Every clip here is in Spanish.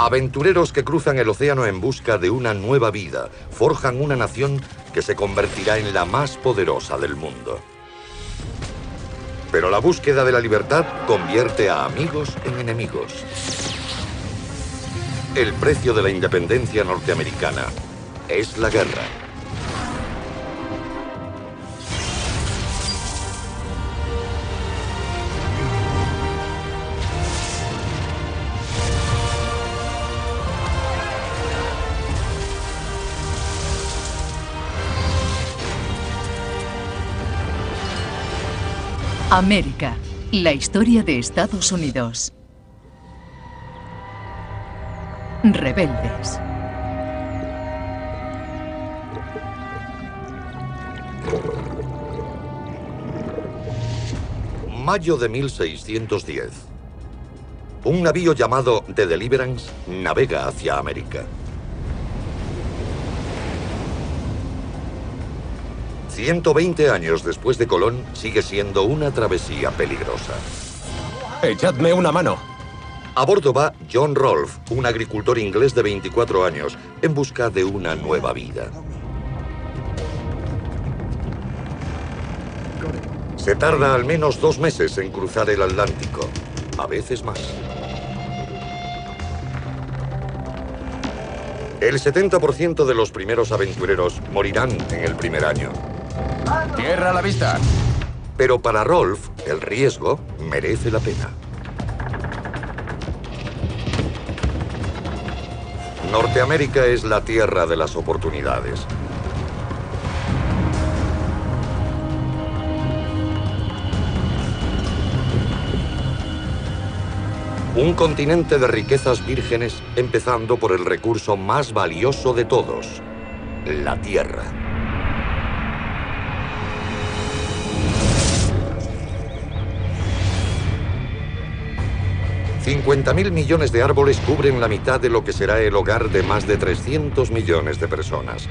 Aventureros que cruzan el océano en busca de una nueva vida, forjan una nación que se convertirá en la más poderosa del mundo. Pero la búsqueda de la libertad convierte a amigos en enemigos. El precio de la independencia norteamericana es la guerra. América, la historia de Estados Unidos. Rebeldes. Mayo de 1610. Un navío llamado The Deliverance navega hacia América. 120 años después de Colón, sigue siendo una travesía peligrosa. ¡Echadme una mano! A bordo va John Rolfe, un agricultor inglés de 24 años, en busca de una nueva vida. Se tarda al menos 2 meses en cruzar el Atlántico, a veces más. El 70% de los primeros aventureros morirán en el primer año. ¡Tierra a la vista! Pero para Rolfe, el riesgo merece la pena. Norteamérica es la tierra de las oportunidades. Un continente de riquezas vírgenes, empezando por el recurso más valioso de todos, la tierra. $50.000 millones de árboles cubren la mitad de lo que será el hogar de más de 300 millones de personas.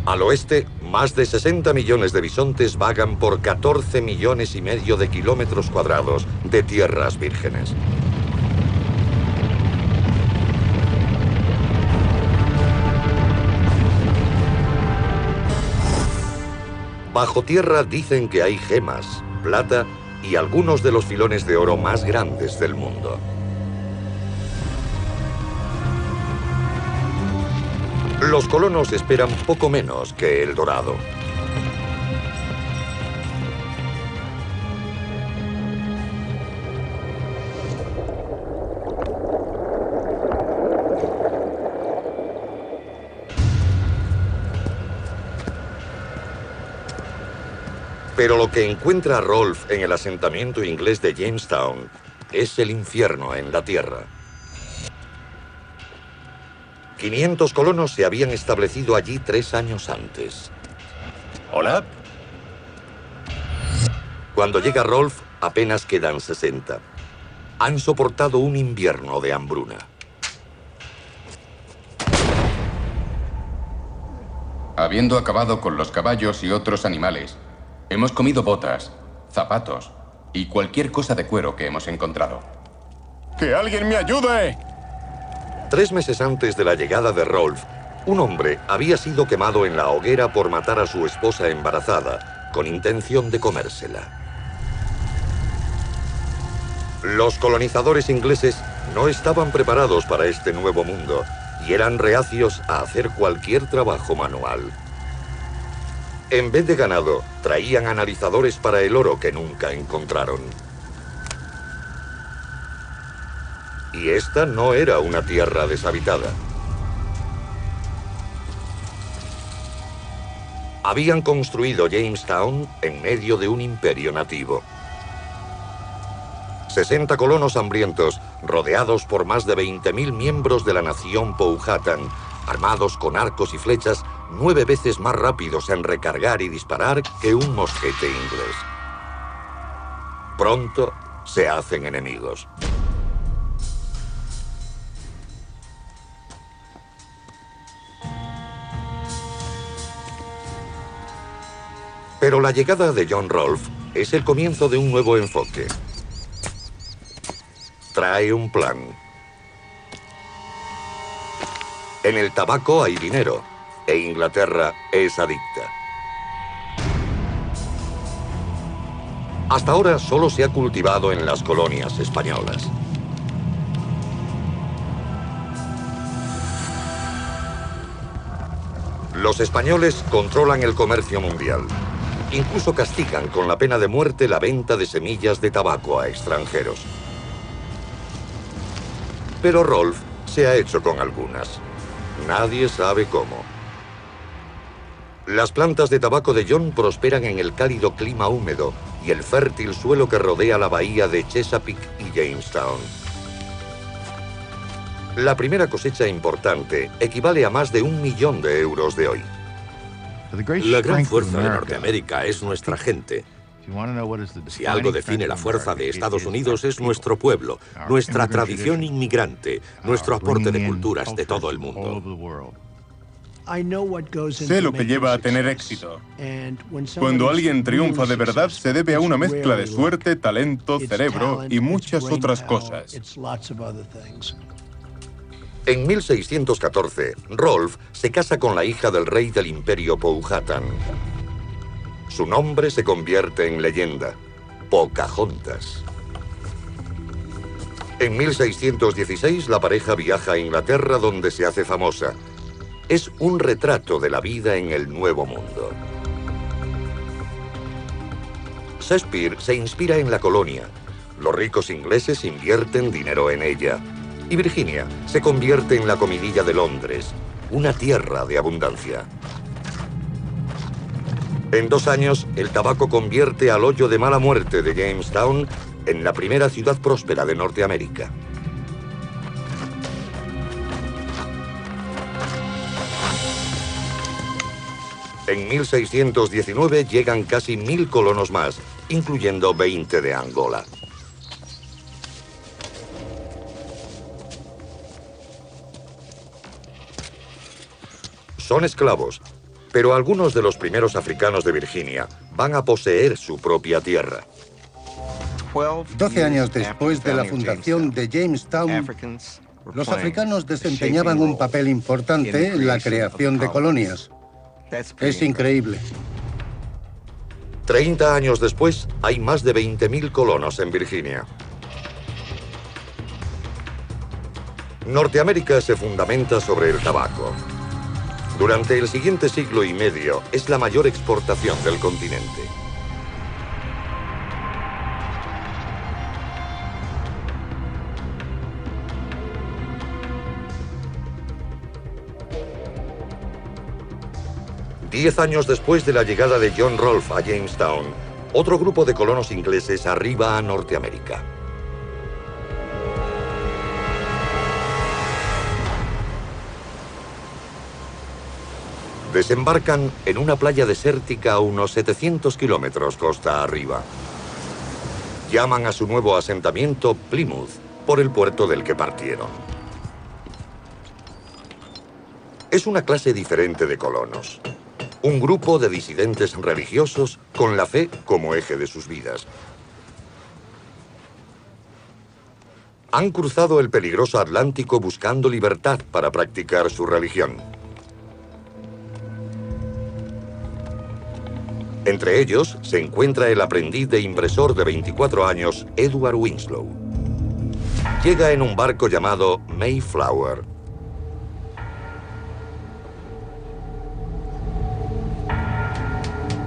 Al oeste, más de 60 millones de bisontes vagan por 14 millones y medio de kilómetros cuadrados de tierras vírgenes. Bajo tierra dicen que hay gemas, plata y algunos de los filones de oro más grandes del mundo. Los colonos esperan poco menos que el dorado. Pero lo que encuentra Rolfe en el asentamiento inglés de Jamestown es el infierno en la tierra. 500 colonos se habían establecido allí 3 años antes. ¿Hola? Cuando llega Rolfe, apenas quedan 60. Han soportado un invierno de hambruna. Habiendo acabado con los caballos y otros animales, hemos comido botas, zapatos y cualquier cosa de cuero que hemos encontrado. ¡Que alguien me ayude! 3 meses antes de la llegada de Rolfe, un hombre había sido quemado en la hoguera por matar a su esposa embarazada, con intención de comérsela. Los colonizadores ingleses no estaban preparados para este nuevo mundo y eran reacios a hacer cualquier trabajo manual. En vez de ganado, traían analizadores para el oro que nunca encontraron. Y esta no era una tierra deshabitada. Habían construido Jamestown en medio de un imperio nativo. 60 colonos hambrientos, rodeados por más de 20.000 miembros de la nación Powhatan, armados con arcos y flechas, 9 veces más rápidos en recargar y disparar que un mosquete inglés. Pronto se hacen enemigos. Pero la llegada de John Rolfe es el comienzo de un nuevo enfoque. Trae un plan. En el tabaco hay dinero, e Inglaterra es adicta. Hasta ahora solo se ha cultivado en las colonias españolas. Los españoles controlan el comercio mundial. Incluso castigan con la pena de muerte la venta de semillas de tabaco a extranjeros. Pero Rolfe se ha hecho con algunas. Nadie sabe cómo. Las plantas de tabaco de John prosperan en el cálido clima húmedo y el fértil suelo que rodea la bahía de Chesapeake y Jamestown. La primera cosecha importante equivale a más de 1 millón de euros de hoy. La gran fuerza de Norteamérica es nuestra gente. Si algo define la fuerza de Estados Unidos es nuestro pueblo, nuestra tradición inmigrante, nuestro aporte de culturas de todo el mundo. Sé lo que lleva a tener éxito. Cuando alguien triunfa de verdad, se debe a una mezcla de suerte, talento, cerebro y muchas otras cosas. En 1614, Rolfe se casa con la hija del rey del imperio Powhatan. Su nombre se convierte en leyenda, Pocahontas. En 1616, la pareja viaja a Inglaterra, donde se hace famosa. Es un retrato de la vida en el Nuevo Mundo. Shakespeare se inspira en la colonia. Los ricos ingleses invierten dinero en ella. Y Virginia se convierte en la comidilla de Londres, una tierra de abundancia. En 2 años, el tabaco convierte al hoyo de mala muerte de Jamestown en la primera ciudad próspera de Norteamérica. En 1619 llegan casi 1000 colonos más, incluyendo 20 de Angola. Son esclavos, pero algunos de los primeros africanos de Virginia van a poseer su propia tierra. 12 años después de la fundación de Jamestown, los africanos desempeñaban un papel importante en la creación de colonias. Es increíble. 30 años después, hay más de 20.000 colonos en Virginia. Norteamérica se fundamenta sobre el tabaco. Durante el siguiente siglo y medio, es la mayor exportación del continente. Diez años después de la llegada de John Rolfe a Jamestown, otro grupo de colonos ingleses arriba a Norteamérica. Desembarcan en una playa desértica a unos 700 kilómetros costa arriba. Llaman a su nuevo asentamiento Plymouth, por el puerto del que partieron. Es una clase diferente de colonos. Un grupo de disidentes religiosos con la fe como eje de sus vidas. Han cruzado el peligroso Atlántico buscando libertad para practicar su religión. Entre ellos se encuentra el aprendiz de impresor de 24 años, Edward Winslow. Llega en un barco llamado Mayflower.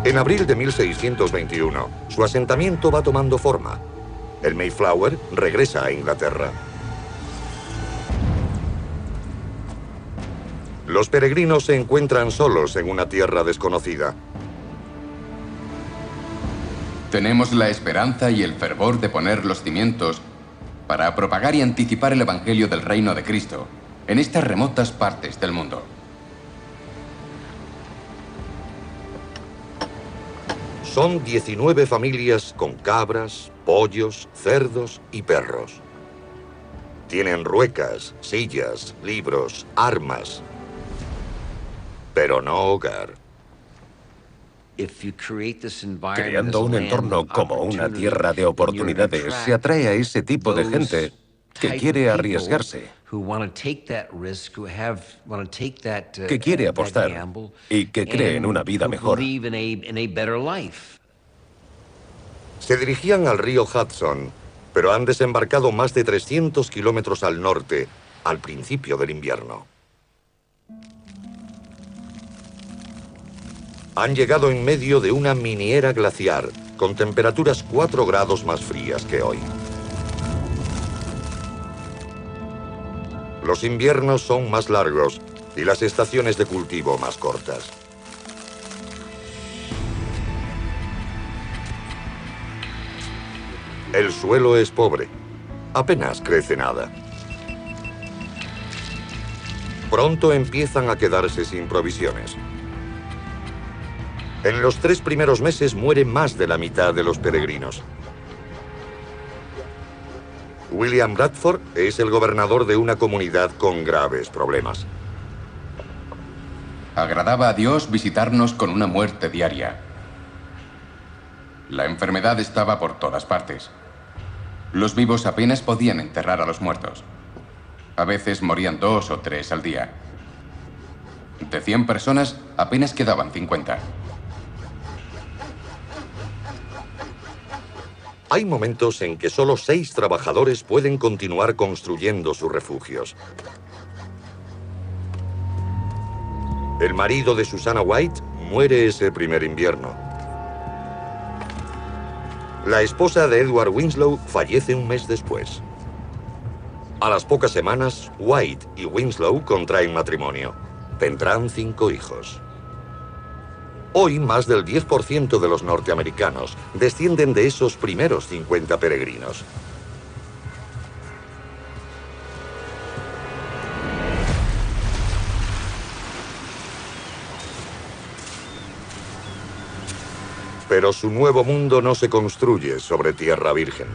En abril de 1621, su asentamiento va tomando forma. El Mayflower regresa a Inglaterra. Los peregrinos se encuentran solos en una tierra desconocida. Tenemos la esperanza y el fervor de poner los cimientos para propagar y anticipar el Evangelio del Reino de Cristo en estas remotas partes del mundo. Son 19 familias con cabras, pollos, cerdos y perros. Tienen ruecas, sillas, libros, armas, pero no hogar. Creando un entorno como una tierra de oportunidades, se atrae a ese tipo de gente que quiere arriesgarse, que quiere apostar y que cree en una vida mejor. Se dirigían al río Hudson, pero han desembarcado más de 300 kilómetros al norte, al principio del invierno. Han llegado en medio de una miniera glaciar, con temperaturas 4 grados más frías que hoy. Los inviernos son más largos y las estaciones de cultivo más cortas. El suelo es pobre. Apenas crece nada. Pronto empiezan a quedarse sin provisiones. En los 3 primeros meses muere más de la mitad de los peregrinos. William Bradford es el gobernador de una comunidad con graves problemas. Agradaba a Dios visitarnos con una muerte diaria. La enfermedad estaba por todas partes. Los vivos apenas podían enterrar a los muertos. A veces morían 2 o 3 al día. De 100 personas, apenas quedaban 50. Hay momentos en que solo 6 trabajadores pueden continuar construyendo sus refugios. El marido de Susanna White muere ese primer invierno. La esposa de Edward Winslow fallece un mes después. A las pocas semanas, White y Winslow contraen matrimonio. Tendrán 5 hijos. Hoy, más del 10% de los norteamericanos descienden de esos primeros 50 peregrinos. Pero su nuevo mundo no se construye sobre tierra virgen.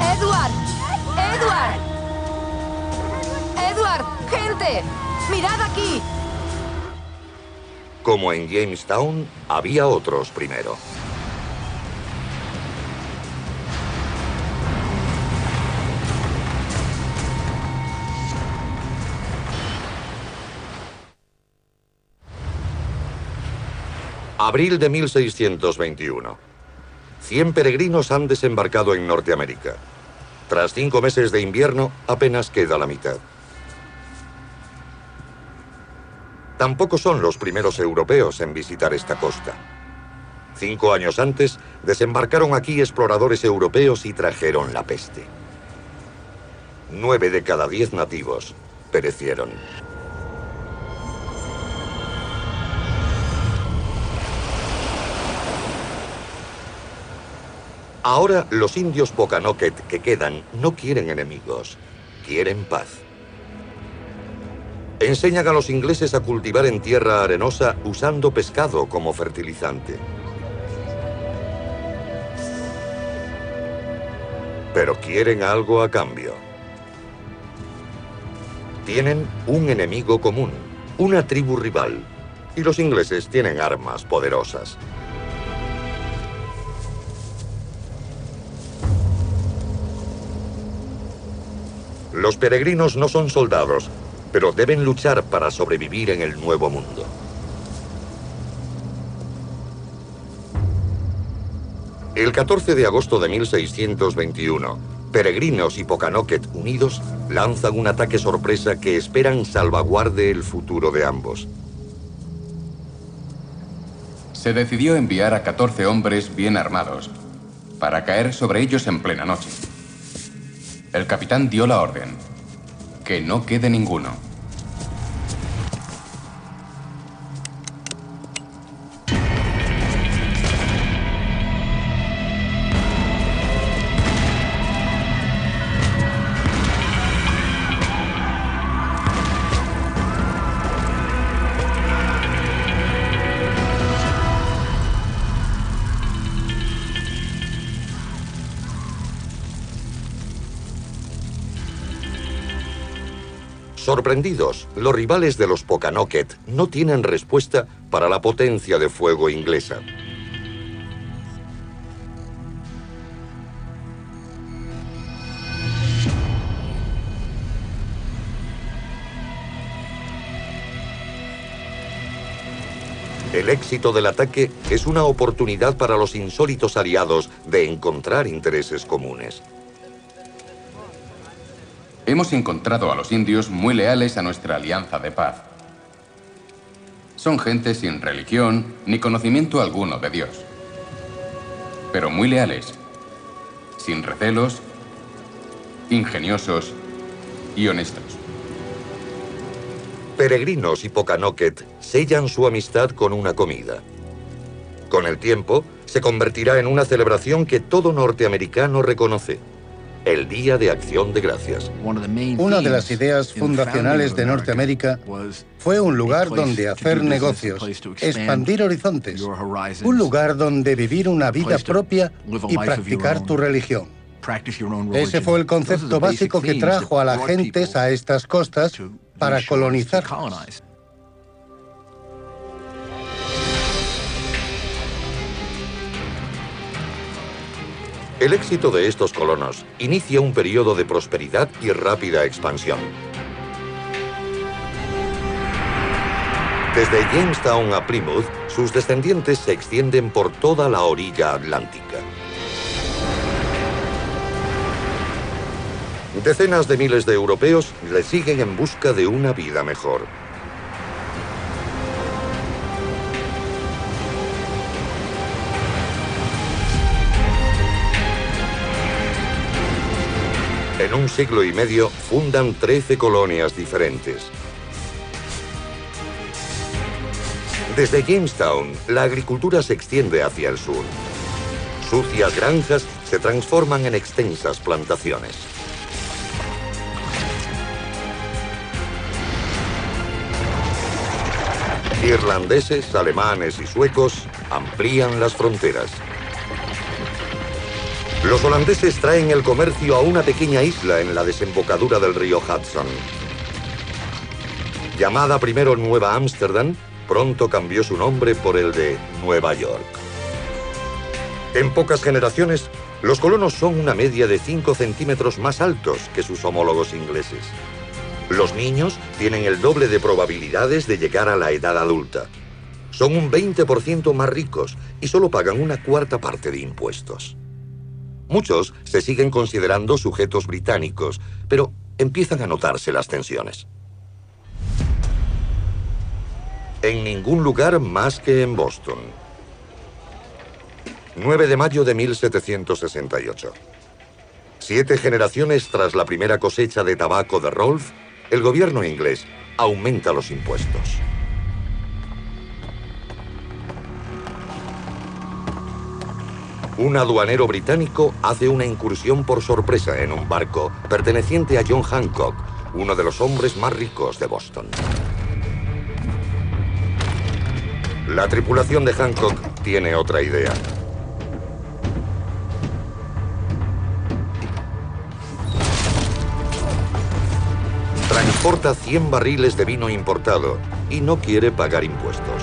¡Edward! ¡Edward! ¡Edward! ¡Gente! ¡Mirad aquí! Como en Jamestown, había otros primero. Abril de 1621. 100 peregrinos han desembarcado en Norteamérica. Tras 5 meses de invierno, apenas queda la mitad. Tampoco son los primeros europeos en visitar esta costa. 5 años antes, desembarcaron aquí exploradores europeos y trajeron la peste. 9 de cada 10 nativos perecieron. Ahora, los indios Pokanoket que quedan no quieren enemigos, quieren paz. Enseñan a los ingleses a cultivar en tierra arenosa usando pescado como fertilizante. Pero quieren algo a cambio. Tienen un enemigo común, una tribu rival, y los ingleses tienen armas poderosas. Los peregrinos no son soldados, pero deben luchar para sobrevivir en el nuevo mundo. El 14 de agosto de 1621, peregrinos y Pokanoket unidos lanzan un ataque sorpresa que esperan salvaguarde el futuro de ambos. Se decidió enviar a 14 hombres bien armados para caer sobre ellos en plena noche. El capitán dio la orden: que no quede ninguno. Sorprendidos, los rivales de los Pokanoket no tienen respuesta para la potencia de fuego inglesa. El éxito del ataque es una oportunidad para los insólitos aliados de encontrar intereses comunes. Hemos encontrado a los indios muy leales a nuestra alianza de paz. Son gente sin religión ni conocimiento alguno de Dios, pero muy leales, sin recelos, ingeniosos y honestos. Peregrinos y Pokanoket sellan su amistad con una comida. Con el tiempo, se convertirá en una celebración que todo norteamericano reconoce: el Día de Acción de Gracias. Una de las ideas fundacionales de Norteamérica fue un lugar donde hacer negocios, expandir horizontes, un lugar donde vivir una vida propia y practicar tu religión. Ese fue el concepto básico que trajo a las gentes a estas costas para colonizar. El éxito de estos colonos inicia un periodo de prosperidad y rápida expansión. Desde Jamestown a Plymouth, sus descendientes se extienden por toda la orilla atlántica. Decenas de miles de europeos le siguen en busca de una vida mejor. En un siglo y medio fundan 13 colonias diferentes. Desde Jamestown, la agricultura se extiende hacia el sur. Sucias granjas se transforman en extensas plantaciones. Irlandeses, alemanes y suecos amplían las fronteras. Los holandeses traen el comercio a una pequeña isla en la desembocadura del río Hudson. Llamada primero Nueva Ámsterdam, pronto cambió su nombre por el de Nueva York. En pocas generaciones, los colonos son una media de 5 centímetros más altos que sus homólogos ingleses. Los niños tienen el doble de probabilidades de llegar a la edad adulta. Son un 20% más ricos y solo pagan una cuarta parte de impuestos. Muchos se siguen considerando sujetos británicos, pero empiezan a notarse las tensiones. En ningún lugar más que en Boston. 9 de mayo de 1768. 7 generaciones tras la primera cosecha de tabaco de Rolfe, el gobierno inglés aumenta los impuestos. Un aduanero británico hace una incursión por sorpresa en un barco perteneciente a John Hancock, uno de los hombres más ricos de Boston. La tripulación de Hancock tiene otra idea. Transporta 100 barriles de vino importado y no quiere pagar impuestos.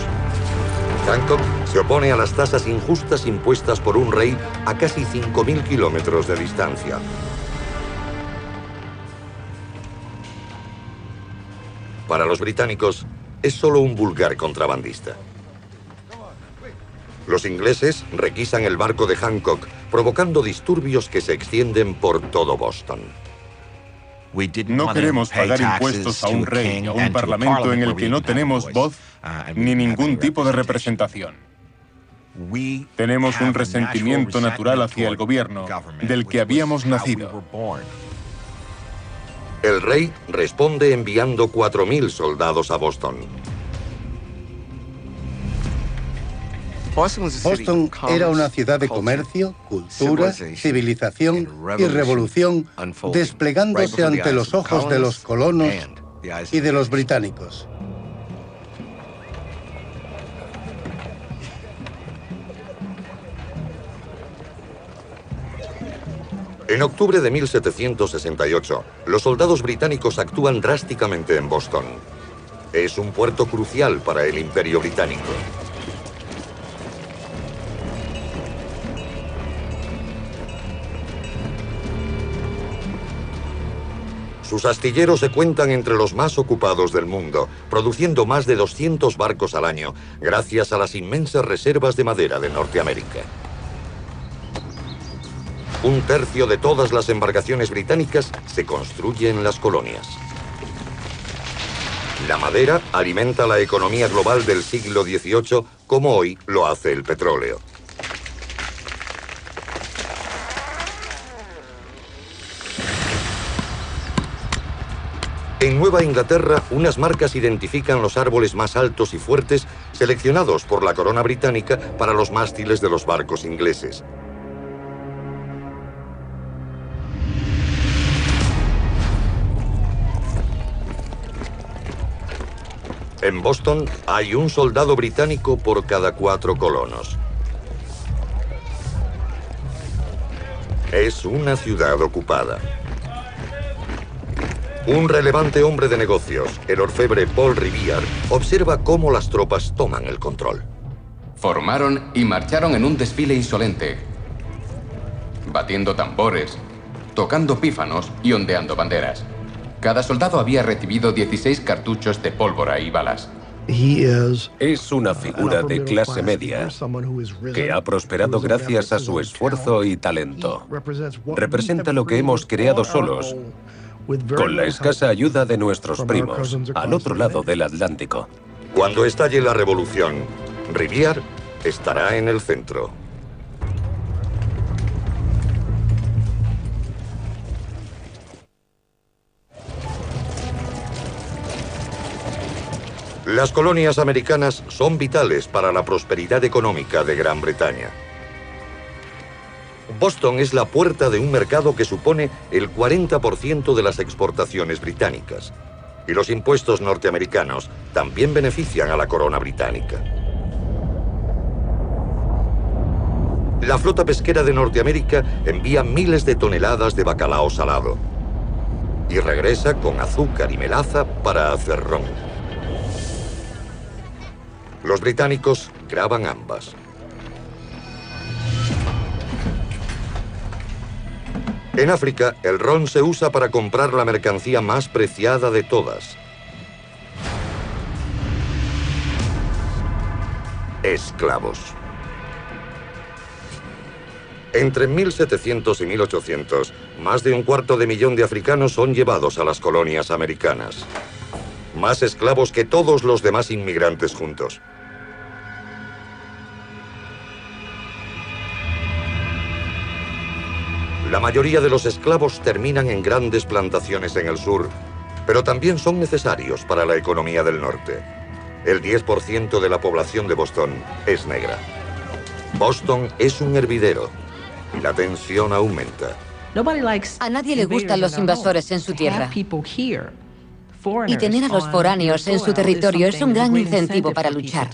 Hancock se opone a las tasas injustas impuestas por un rey a casi 5.000 kilómetros de distancia. Para los británicos, es solo un vulgar contrabandista. Los ingleses requisan el barco de Hancock, provocando disturbios que se extienden por todo Boston. No queremos pagar impuestos a un rey y a un parlamento en el que no tenemos voz ni ningún tipo de representación. Tenemos un resentimiento natural hacia el gobierno del que habíamos nacido. El rey responde enviando 4.000 soldados a Boston. Boston era una ciudad de comercio, cultura, civilización y revolución, desplegándose ante los ojos de los colonos y de los británicos. En octubre de 1768, los soldados británicos actúan drásticamente en Boston. Es un puerto crucial para el Imperio Británico. Sus astilleros se cuentan entre los más ocupados del mundo, produciendo más de 200 barcos al año, gracias a las inmensas reservas de madera de Norteamérica. Un tercio de todas las embarcaciones británicas se construye en las colonias. La madera alimenta la economía global del siglo XVIII, como hoy lo hace el petróleo. En Nueva Inglaterra, unas marcas identifican los árboles más altos y fuertes seleccionados por la corona británica para los mástiles de los barcos ingleses. En Boston hay un soldado británico por cada 4 colonos. Es una ciudad ocupada. Un relevante hombre de negocios, el orfebre Paul Revere, observa cómo las tropas toman el control. Formaron y marcharon en un desfile insolente, batiendo tambores, tocando pífanos y ondeando banderas. Cada soldado había recibido 16 cartuchos de pólvora y balas. Es una figura de clase media que ha prosperado gracias a su esfuerzo y talento. Representa lo que hemos creado solos, con la escasa ayuda de nuestros primos, al otro lado del Atlántico. Cuando estalle la revolución, Revere estará en el centro. Las colonias americanas son vitales para la prosperidad económica de Gran Bretaña. Boston es la puerta de un mercado que supone el 40% de las exportaciones británicas. Y los impuestos norteamericanos también benefician a la corona británica. La flota pesquera de Norteamérica envía miles de toneladas de bacalao salado. Y regresa con azúcar y melaza para hacer ron. Los británicos graban ambas. En África, el ron se usa para comprar la mercancía más preciada de todas: esclavos. Entre 1700 y 1800, más de 250.000 de africanos son llevados a las colonias americanas. Más esclavos que todos los demás inmigrantes juntos. La mayoría de los esclavos terminan en grandes plantaciones en el sur, pero también son necesarios para la economía del norte. El 10% de la población de Boston es negra. Boston es un hervidero y la tensión aumenta. A nadie le gustan los invasores en su tierra. Y tener a los foráneos en su territorio es un gran incentivo para luchar.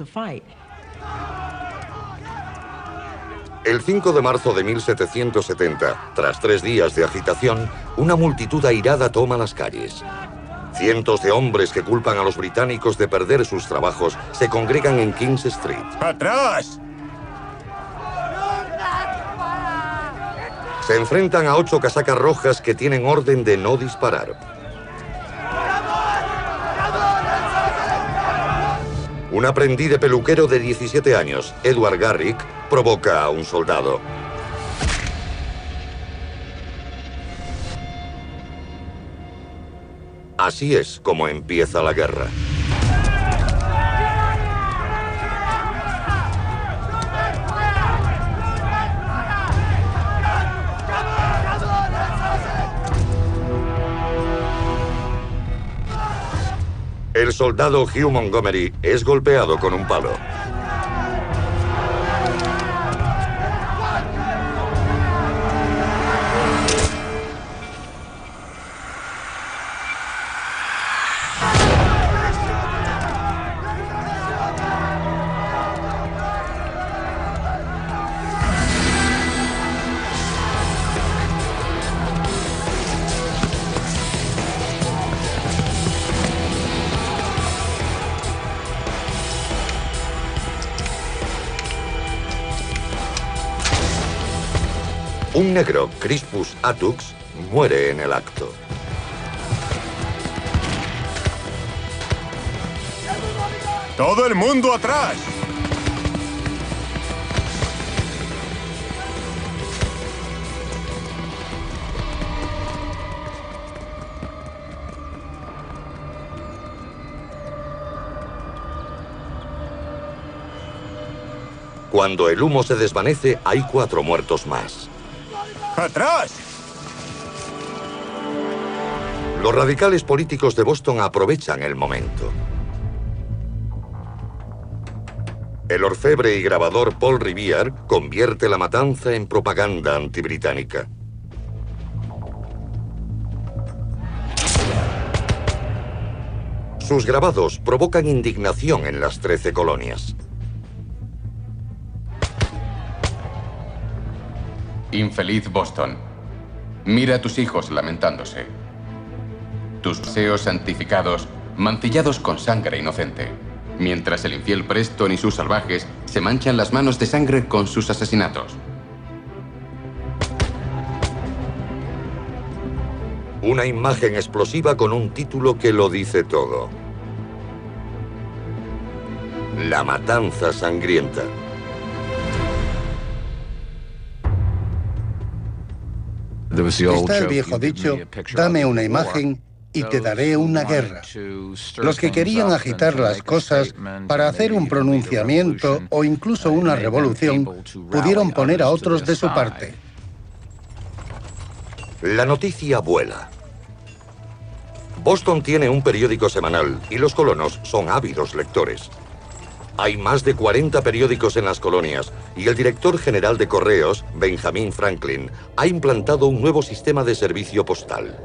El 5 de marzo de 1770, tras 3 días de agitación, una multitud airada toma las calles. Cientos de hombres que culpan a los británicos de perder sus trabajos se congregan en King's Street. ¡Atrás! Se enfrentan a 8 casacas rojas que tienen orden de no disparar. Un aprendiz de peluquero de 17 años, Edward Garrick, provoca a un soldado. Así es como empieza la guerra. El soldado Hugh Montgomery es golpeado con un palo. Un negro, Crispus Attucks, muere en el acto. ¡Todo el mundo atrás! Cuando el humo se desvanece, hay 4 muertos más. ¡Atrás! Los radicales políticos de Boston aprovechan el momento. El orfebre y grabador Paul Revere convierte la matanza en propaganda antibritánica. Sus grabados provocan indignación en las 13 colonias. Infeliz Boston. Mira a tus hijos lamentándose. Tus paseos santificados, mancillados con sangre inocente. Mientras el infiel Preston y sus salvajes se manchan las manos de sangre con sus asesinatos. Una imagen explosiva con un título que lo dice todo. La matanza sangrienta. Está el viejo dicho, dame una imagen y te daré una guerra. Los que querían agitar las cosas para hacer un pronunciamiento o incluso una revolución, pudieron poner a otros de su parte. La noticia vuela. Boston tiene un periódico semanal y los colonos son ávidos lectores. Hay más de 40 periódicos en las colonias y el director general de correos, Benjamin Franklin, ha implantado un nuevo sistema de servicio postal.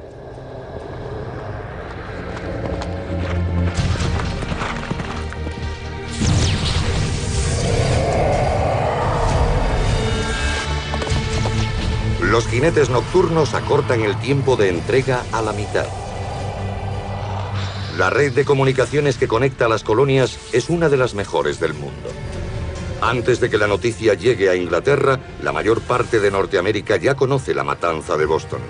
Los jinetes nocturnos acortan el tiempo de entrega a la mitad. La red de comunicaciones que conecta las colonias es una de las mejores del mundo. Antes de que la noticia llegue a Inglaterra, la mayor parte de Norteamérica ya conoce la matanza de Boston.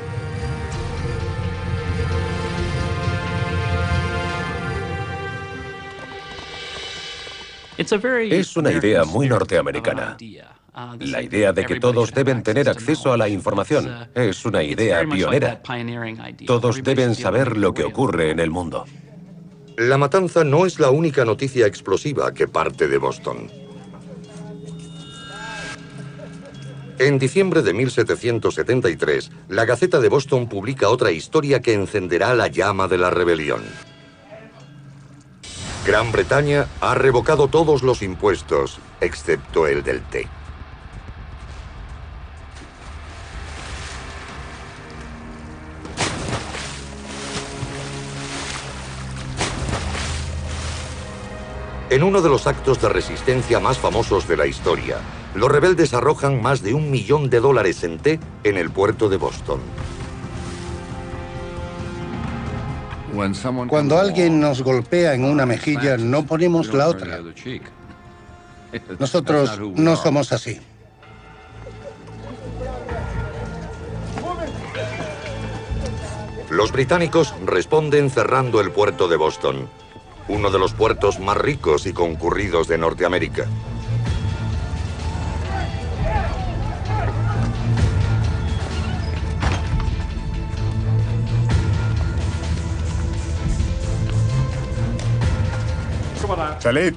Es una idea muy norteamericana. La idea de que todos deben tener acceso a la información es una idea pionera. Todos deben saber lo que ocurre en el mundo. La matanza no es la única noticia explosiva que parte de Boston. En diciembre de 1773, la Gaceta de Boston publica otra historia que encenderá la llama de la rebelión. Gran Bretaña ha revocado todos los impuestos, excepto el del té. En uno de los actos de resistencia más famosos de la historia, los rebeldes arrojan más de $1 millón en té en el puerto de Boston. Cuando alguien nos golpea en una mejilla, no ponemos la otra. Nosotros no somos así. Los británicos responden cerrando el puerto de Boston, uno de los puertos más ricos y concurridos de Norteamérica. ¡Salid!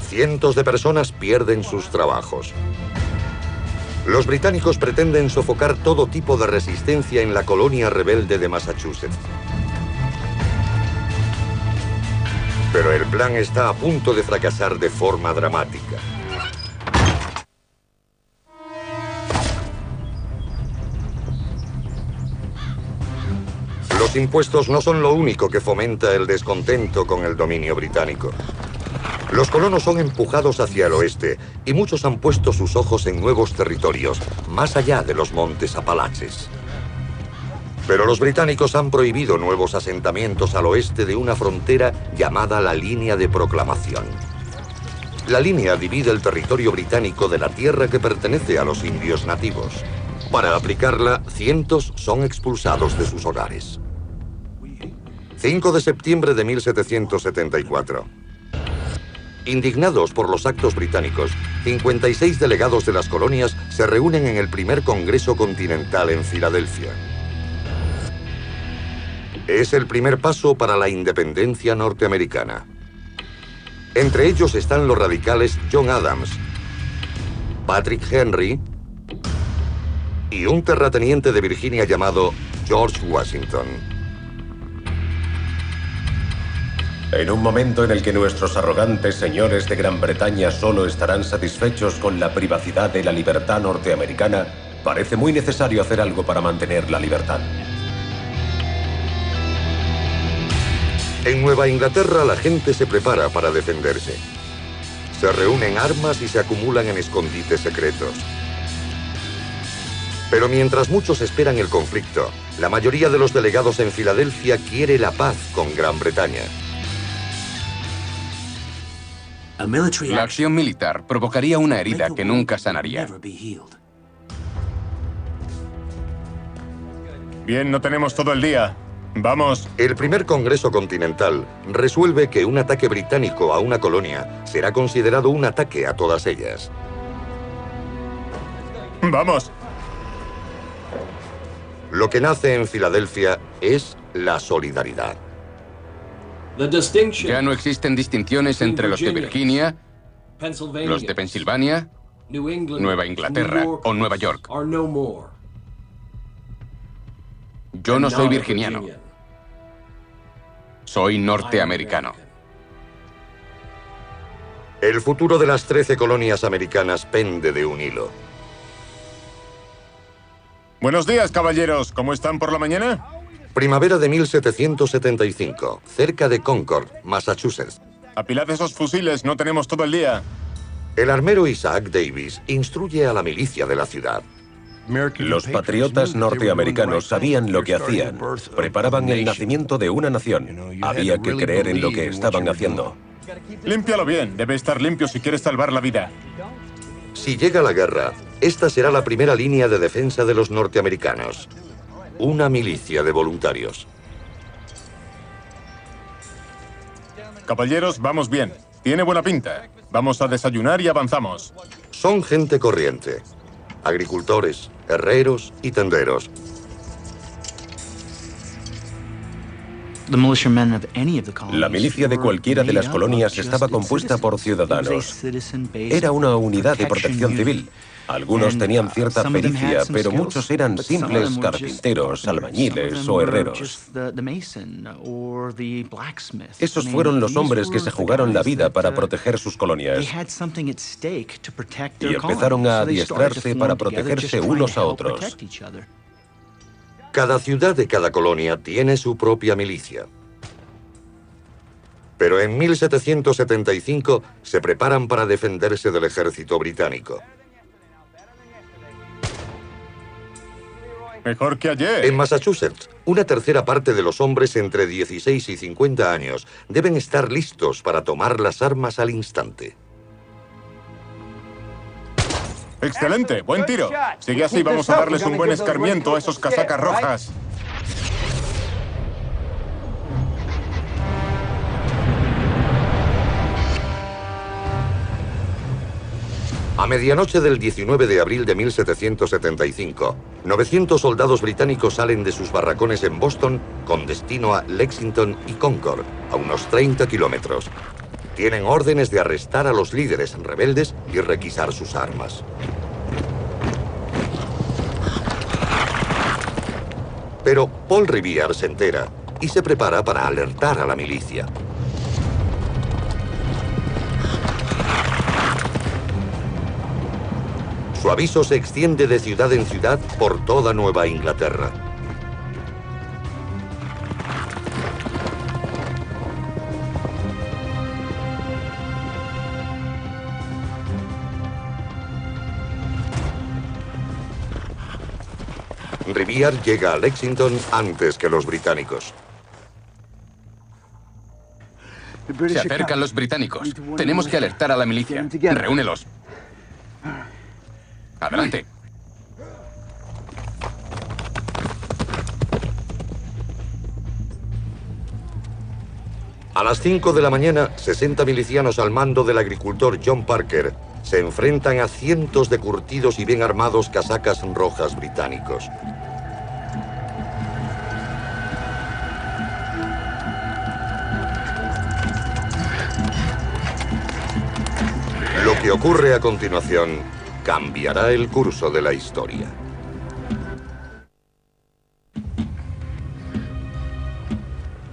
Cientos de personas pierden sus trabajos. Los británicos pretenden sofocar todo tipo de resistencia en la colonia rebelde de Massachusetts. Pero el plan está a punto de fracasar de forma dramática. Los impuestos no son lo único que fomenta el descontento con el dominio británico. Los colonos son empujados hacia el oeste y muchos han puesto sus ojos en nuevos territorios, más allá de los montes Apalaches. Pero los británicos han prohibido nuevos asentamientos al oeste de una frontera llamada la Línea de Proclamación. La línea divide el territorio británico de la tierra que pertenece a los indios nativos. Para aplicarla, cientos son expulsados de sus hogares. 5 de septiembre de 1774. Indignados por los actos británicos, 56 delegados de las colonias se reúnen en el primer Congreso Continental en Filadelfia. Es el primer paso para la independencia norteamericana. Entre ellos están los radicales John Adams, Patrick Henry y un terrateniente de Virginia llamado George Washington. En un momento en el que nuestros arrogantes señores de Gran Bretaña solo estarán satisfechos con la privacidad de la libertad norteamericana, parece muy necesario hacer algo para mantener la libertad. En Nueva Inglaterra la gente se prepara para defenderse. Se reúnen armas y se acumulan en escondites secretos. Pero mientras muchos esperan el conflicto, la mayoría de los delegados en Filadelfia quiere la paz con Gran Bretaña. La acción militar provocaría una herida que nunca sanaría. Bien, no tenemos todo el día. Vamos. El primer Congreso Continental resuelve que un ataque británico a una colonia será considerado un ataque a todas ellas. Vamos. Lo que nace en Filadelfia es la solidaridad. Ya no existen distinciones entre los de Virginia, los de Pensilvania, Nueva Inglaterra o Nueva York. Yo no soy virginiano. Soy norteamericano. El futuro de las 13 colonias americanas pende de un hilo. Buenos días, caballeros. ¿Cómo están por la mañana? Primavera de 1775, cerca de Concord, Massachusetts. Apilad esos fusiles, no tenemos todo el día. El armero Isaac Davis instruye a la milicia de la ciudad. Los patriotas norteamericanos sabían lo que hacían. Preparaban el nacimiento de una nación. Había que creer en lo que estaban haciendo. Límpialo bien. Debe estar limpio si quieres salvar la vida. Si llega la guerra, esta será la primera línea de defensa de los norteamericanos. Una milicia de voluntarios. Caballeros, vamos bien. Tiene buena pinta. Vamos a desayunar y avanzamos. Son gente corriente. Agricultores, herreros y tenderos. La milicia de cualquiera de las colonias estaba compuesta por ciudadanos. Era una unidad de protección civil. Algunos tenían cierta pericia, pero muchos eran simples carpinteros, albañiles o herreros. Esos fueron los hombres que se jugaron la vida para proteger sus colonias. Y empezaron a adiestrarse para protegerse unos a otros. Cada ciudad de cada colonia tiene su propia milicia. Pero en 1775 se preparan para defenderse del ejército británico. Mejor que ayer. En Massachusetts, una tercera parte de los hombres entre 16 y 50 años deben estar listos para tomar las armas al instante. Excelente, buen tiro. Sigue así, vamos a darles un buen escarmiento a esos casacas rojas. A medianoche del 19 de abril de 1775, 900 soldados británicos salen de sus barracones en Boston con destino a Lexington y Concord, a unos 30 kilómetros. Tienen órdenes de arrestar a los líderes rebeldes y requisar sus armas. Pero Paul Revere se entera y se prepara para alertar a la milicia. Su aviso se extiende de ciudad en ciudad por toda Nueva Inglaterra. Revere llega a Lexington antes que los británicos. Se acercan los británicos. Tenemos que alertar a la milicia. Reúnelos. Adelante. A las 5 de la mañana, 60 milicianos al mando del agricultor John Parker se enfrentan a cientos de curtidos y bien armados casacas rojas británicos. Lo que ocurre a continuación cambiará el curso de la historia.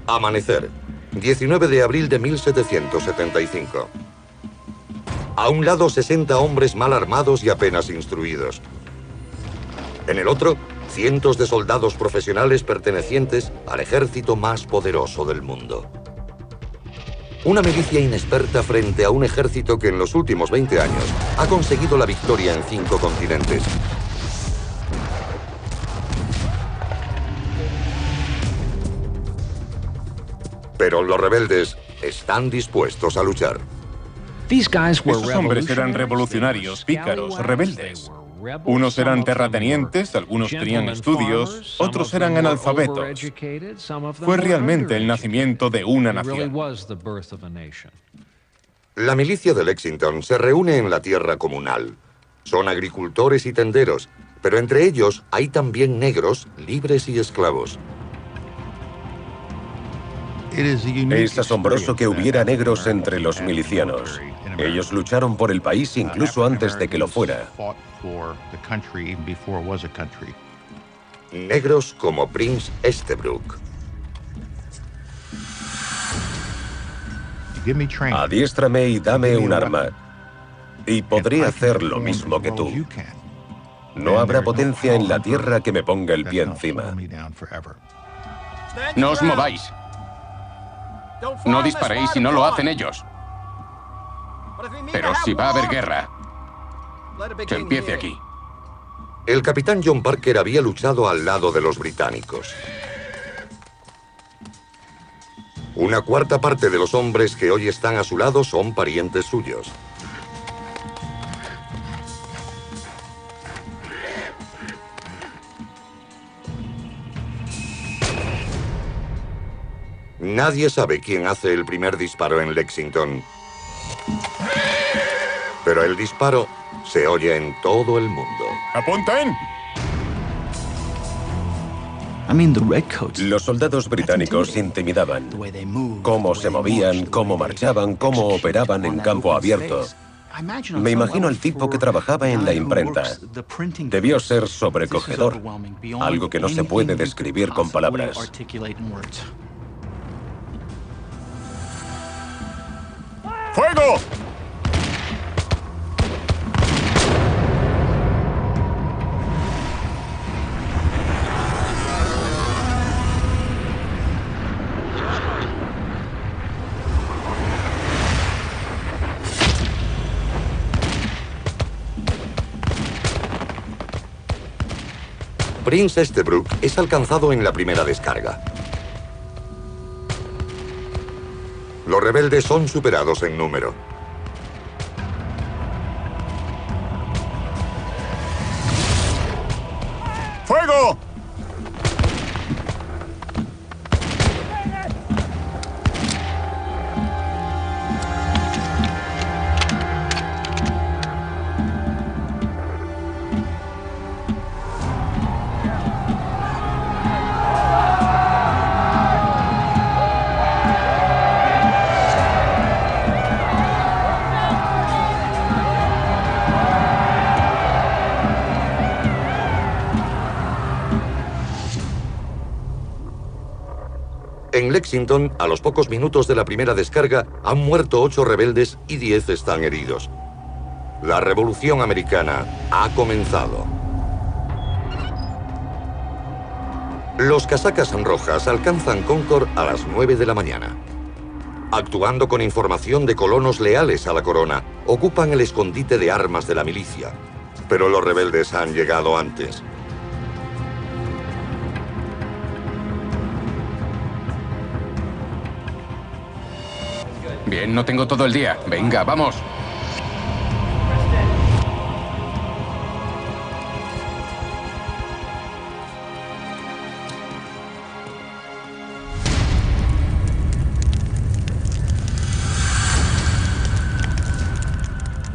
Amanecer, 19 de abril de 1775. A un lado 60 hombres mal armados y apenas instruidos. En el otro, cientos de soldados profesionales pertenecientes al ejército más poderoso del mundo. Una milicia inexperta frente a un ejército que en los últimos 20 años ha conseguido la victoria en 5 continentes. Pero los rebeldes están dispuestos a luchar. Esos hombres eran revolucionarios, pícaros, rebeldes. Unos eran terratenientes, algunos tenían estudios, otros eran analfabetos. Fue realmente el nacimiento de una nación. La milicia de Lexington se reúne en la tierra comunal. Son agricultores y tenderos, pero entre ellos hay también negros, libres y esclavos. Es asombroso que hubiera negros entre los milicianos. Ellos lucharon por el país incluso antes de que lo fuera. Negros como Prince Estabrook. Adiéstrame y dame un arma, y podré hacer lo mismo que tú. No habrá potencia en la tierra que me ponga el pie encima. No os mováis. No disparéis si no lo hacen ellos. Pero si va a haber guerra, que empiece aquí. El capitán John Parker había luchado al lado de los británicos. Una cuarta parte de los hombres que hoy están a su lado son parientes suyos. Nadie sabe quién hace el primer disparo en Lexington. Pero el disparo se oye en todo el mundo. ¡Apunten! Los soldados británicos intimidaban. Cómo se movían, cómo marchaban, cómo operaban en campo abierto. Me imagino al tipo que trabajaba en la imprenta. Debió ser sobrecogedor, algo que no se puede describir con palabras. ¡Fuego! Prince Estabrook es alcanzado en la primera descarga. Los rebeldes son superados en número. ¡Fuego! En Lexington, a los pocos minutos de la primera descarga, han muerto 8 rebeldes y 10 están heridos. La Revolución Americana ha comenzado. Los casacas rojas alcanzan Concord a las 9 de la mañana. Actuando con información de colonos leales a la corona, ocupan el escondite de armas de la milicia. Pero los rebeldes han llegado antes. Bien, no tengo todo el día. Venga, vamos.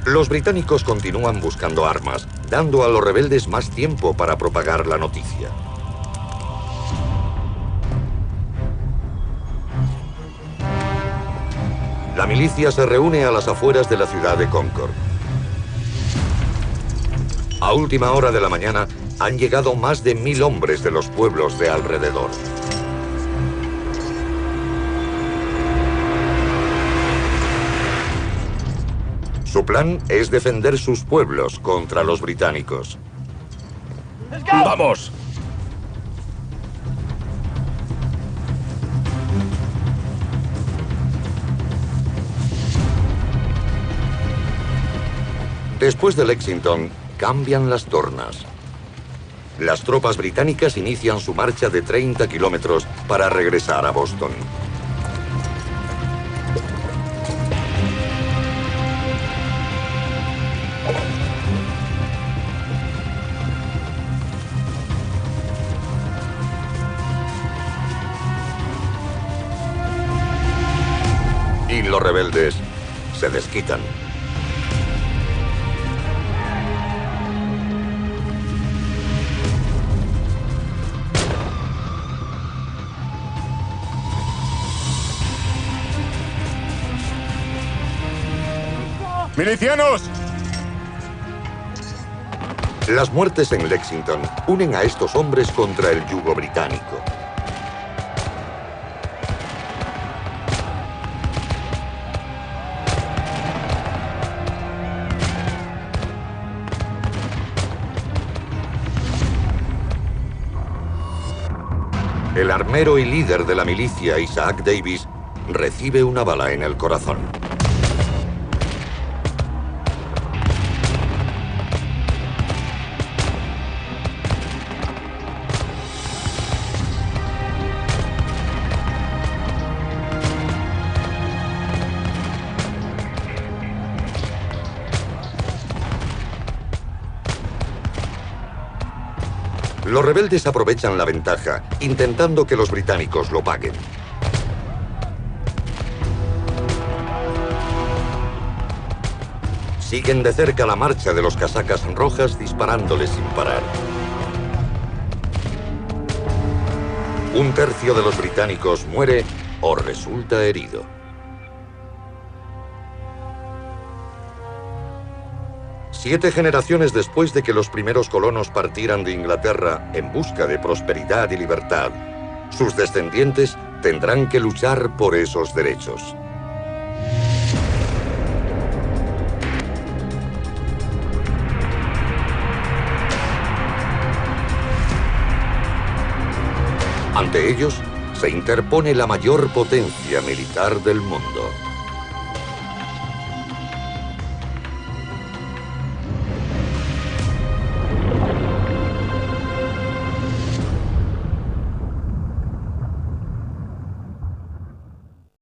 Los británicos continúan buscando armas, dando a los rebeldes más tiempo para propagar la noticia. La milicia se reúne a las afueras de la ciudad de Concord. A última hora de la mañana han llegado más de 1000 hombres de los pueblos de alrededor. Su plan es defender sus pueblos contra los británicos. ¡Vamos! Después de Lexington, cambian las tornas. Las tropas británicas inician su marcha de 30 kilómetros para regresar a Boston. Y los rebeldes se desquitan. ¡Milicianos! Las muertes en Lexington unen a estos hombres contra el yugo británico. El armero y líder de la milicia, Isaac Davis, recibe una bala en el corazón. Los rebeldes aprovechan la ventaja, intentando que los británicos lo paguen. Siguen de cerca la marcha de los casacas rojas disparándoles sin parar. Un tercio de los británicos muere o resulta herido. Siete generaciones después de que los primeros colonos partieran de Inglaterra en busca de prosperidad y libertad, sus descendientes tendrán que luchar por esos derechos. Ante ellos se interpone la mayor potencia militar del mundo.